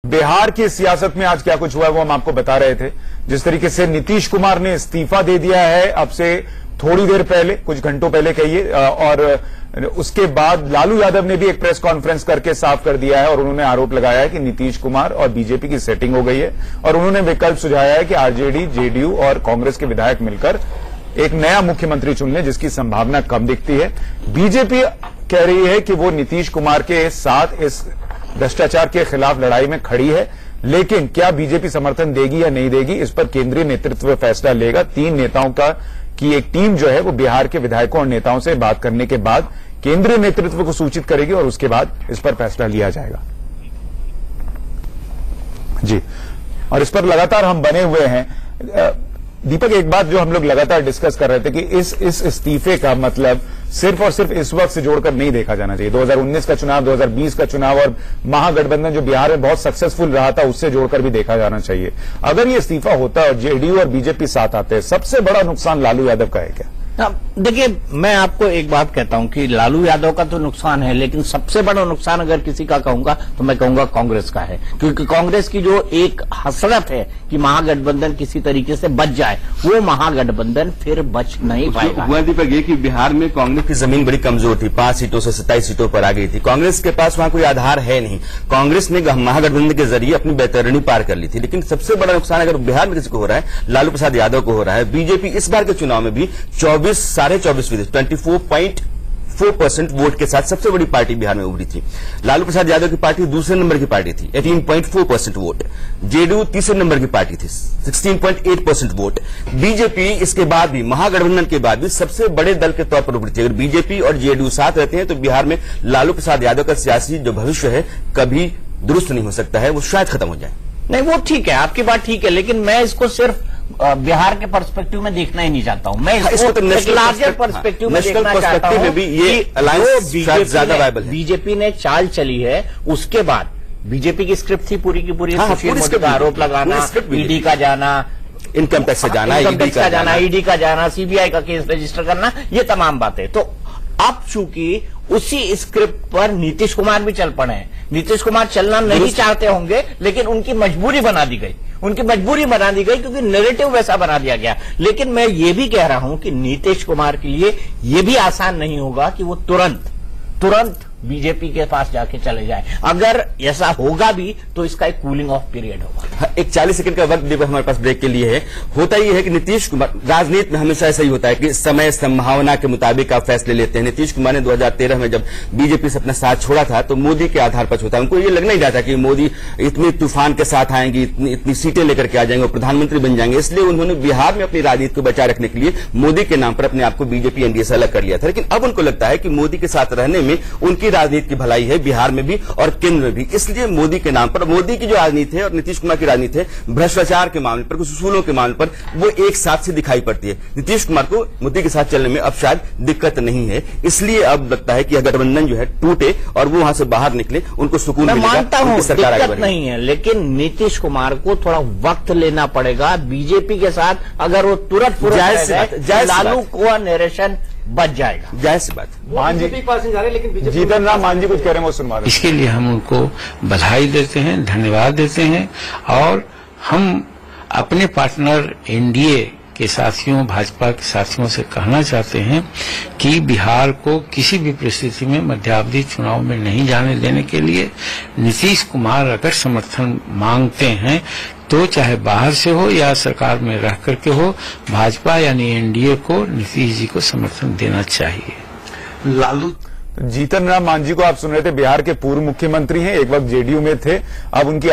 बिहार की सियासत में आज क्या कुछ हुआ है वो हम आपको बता रहे थे। जिस तरीके से नीतीश कुमार ने इस्तीफा दे दिया है अब से थोड़ी देर पहले, कुछ घंटों पहले कहिए, और उसके बाद लालू यादव ने भी एक प्रेस कॉन्फ्रेंस करके साफ कर दिया है और उन्होंने आरोप लगाया है कि नीतीश कुमार और बीजेपी की सेटिंग हो गई है और उन्होंने विकल्प सुझाया है कि आरजेडी, जेडीयू और कांग्रेस के विधायक मिलकर एक नया मुख्यमंत्री चुन लें, जिसकी संभावना कम दिखती है। बीजेपी कह रही है कि वो नीतीश कुमार के साथ इस भ्रष्टाचार के खिलाफ लड़ाई में खड़ी है, लेकिन क्या बीजेपी समर्थन देगी या नहीं देगी, इस पर केंद्रीय नेतृत्व फैसला लेगा। 3 नेताओं की एक टीम जो है वो बिहार के विधायकों और नेताओं से बात करने के बाद केंद्रीय नेतृत्व को सूचित करेगी और उसके बाद इस पर फैसला लिया जाएगा। जी, और इस पर लगातार हम बने हुए हैं। दीपक, एक बात जो हम लोग लगातार डिस्कस कर रहे थे कि इस इस्तीफे का मतलब सिर्फ और सिर्फ इस वक्त से जोड़कर नहीं देखा जाना चाहिए। 2019 का चुनाव, 2020 का चुनाव और महागठबंधन जो बिहार में बहुत सक्सेसफुल रहा था उससे जोड़कर भी देखा जाना चाहिए। अगर ये इस्तीफा होता है और जेडीयू और बीजेपी साथ आते हैं, सबसे बड़ा नुकसान लालू यादव का है क्या? देखिए, मैं आपको एक बात कहता हूं कि लालू यादव का तो नुकसान है, लेकिन सबसे बड़ा नुकसान अगर किसी का कहूंगा तो मैं कहूंगा कांग्रेस का है। क्योंकि कांग्रेस की जो एक हसरत है कि महागठबंधन किसी तरीके से बच जाए, वो महागठबंधन फिर बच नहीं पाएगा। हुआ दीपक ये कि बिहार में कांग्रेस की जमीन बड़ी कमजोर थी, 5 सीटों से 27 सीटों पर आ गई थी। कांग्रेस के पास वहां कोई आधार है नहीं। कांग्रेस ने महागठबंधन के जरिए अपनी बेहतरीनी पार कर ली थी। लेकिन सबसे बड़ा नुकसान अगर बिहार में किसी को हो रहा है, लालू प्रसाद यादव को हो रहा है। बीजेपी इस बार के चुनाव में भी 24.4% वोट के साथ सबसे बड़ी पार्टी बिहार में उभरी थी। लालू प्रसाद यादव की पार्टी दूसरे नंबर की पार्टी थी, 18.4% वोट। जेडीयू तीसरे नंबर की पार्टी थी, 16.8% वोट। बीजेपी इसके बाद भी, महागठबंधन के बाद भी सबसे बड़े दल के तौर पर उभरी थी। अगर बीजेपी और जेडीयू साथ रहते हैं तो बिहार में लालू प्रसाद यादव का सियासी जो भविष्य है कभी दुरुस्त नहीं हो सकता है, वो शायद खत्म हो जाए। नहीं, वो ठीक है, आपकी बात ठीक है, लेकिन मैं इसको सिर्फ बिहार के पर्सपेक्टिव में देखना ही नहीं चाहता हूं। मैं इसको तो लार्जर पर्सपेक्टिव में देखना चाहता हूं भी ये अलायंस ज्यादा वायबल है। बीजेपी ने चाल चली है, उसके बाद बीजेपी की स्क्रिप्ट थी पूरी की पूरी, सुशील मोदी का आरोप लगाना, ईडी का जाना, इनकम टैक्स से जाना, ईडी का जाना, सीबीआई का केस रजिस्टर करना, ये तमाम बातें। तो अब चूंकि उसी स्क्रिप्ट पर नीतीश कुमार भी चल पड़े हैं। नीतीश कुमार चलना नहीं चाहते होंगे, लेकिन उनकी मजबूरी बना दी गई, क्योंकि नैरेटिव वैसा बना दिया गया। लेकिन मैं ये भी कह रहा हूं कि नीतीश कुमार के लिए ये भी आसान नहीं होगा कि वो तुरंत बीजेपी के पास जाके चले जाए। अगर ऐसा होगा भी तो इसका एक कूलिंग ऑफ पीरियड होगा। एक 40 सेकंड का वक्त भी हमारे पास ब्रेक के लिए है। होता ही है कि नीतीश कुमार, राजनीति में हमेशा ऐसा ही होता है कि समय संभावना के मुताबिक आप फैसले लेते हैं। नीतीश कुमार ने 2013 में जब बीजेपी से अपना साथ छोड़ा था तो मोदी के आधार पर छोड़ा। उनको ये लगना ही रहा था कि मोदी इतनी तूफान के साथ आएंगी, इतनी सीटें लेकर के आ जाएंगे और प्रधानमंत्री बन जाएंगे, इसलिए उन्होंने बिहार में अपनी राजनीति को बचाए रखने के लिए मोदी के नाम पर अपने आप को बीजेपी एनडीए से अलग कर लिया था। लेकिन अब उनको लगता है कि मोदी के साथ रहने में उनकी राजनीति की भलाई है, बिहार में भी और केंद्र में भी। इसलिए मोदी के नाम पर, मोदी की जो राजनीति है और नीतीश कुमार की राजनीति है, भ्रष्टाचार के मामले पर, कुछ उसूलों के मामले पर वो एक साथ से दिखाई पड़ती है। नीतीश कुमार को मोदी के साथ चलने में अब शायद दिक्कत नहीं है, इसलिए अब लगता है कि गठबंधन जो है टूटे और वो वहां से बाहर निकले, उनको सुकून मिलेगा। मैं मानता हूं दिक्कत नहीं है, लेकिन नीतीश कुमार को थोड़ा वक्त लेना पड़ेगा बीजेपी के साथ। अगर वो तुरंत लालू को नरेशन बच जाएगा, जाहिर सी बात। जीतन राम मांझी कुछ कह रहे हैं, वो सुनवा रहे हैं। इसके लिए हम उनको बधाई देते हैं, धन्यवाद देते हैं और हम अपने पार्टनर एनडीए के साथियों, भाजपा के साथियों से कहना चाहते हैं कि बिहार को किसी भी परिस्थिति में मध्यावधि चुनाव में नहीं जाने देने के लिए नीतीश कुमार अगर समर्थन मांगते हैं तो चाहे बाहर से हो या सरकार में रह करके हो, भाजपा यानी एनडीए को नीतीश जी को समर्थन देना चाहिए। लालू जीतन राम मांझी को आप सुन रहे थे, बिहार के पूर्व मुख्यमंत्री हैं, एक वक्त जेडीयू में थे, अब उनकी